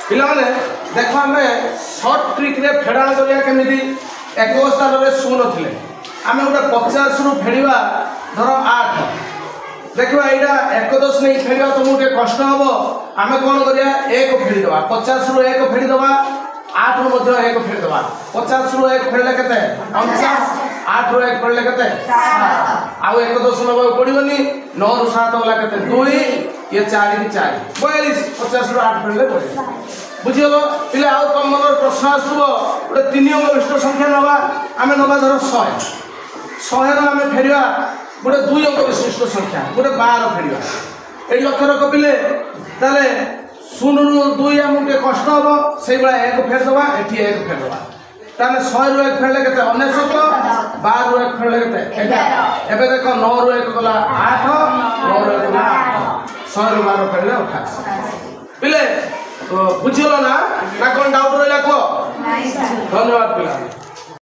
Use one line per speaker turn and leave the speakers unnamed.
पिलाने देख आम सर्ट ट्रिक्रे फेड़ाण करिया केमिति एक स्थान में शून थे आम गोटे 50 रु फेड़ा धर 8 देखा यहाँ एकदश नहीं फेड़ा तुमको टे कष्ट हम आम कौन करिया 1 फेड़ीद 50 रु 1 फेड़ीद 8 रु 1 फेड़ीद 50 रु 1 फेड़ले के 8 रु 1 फेड़ले के आउ एकदश नवा पड़ोनी 9 रु 7 गला के 2 ये 4 रु 4 42 50 रु 8 फेड़ले पड़े बुझीगल पे आउ तुम मन प्रश्न आसो गोटे 3 अंक विशिष्ट संख्या नवा आम नवा धर 100 आम फेड़ा गोटे 2 अंक विशिष्ट संख्या गोटे 12 फेड़ा ये लक्ष्य रख पिले ताले 0 रु 2 आमको कष्ट हम से 1 फेरदबा एटी 1 फेरदबा ताने 100 रु 1 फेरले के 19 12 रु 1 फेरले के एबे देख 9 रु 1 गला 8 9 रु 1 गला 100 रु 12 फेरले 28 पिले बुझिलो ना कौन डाउट रहा कह धन्यवाद पिला।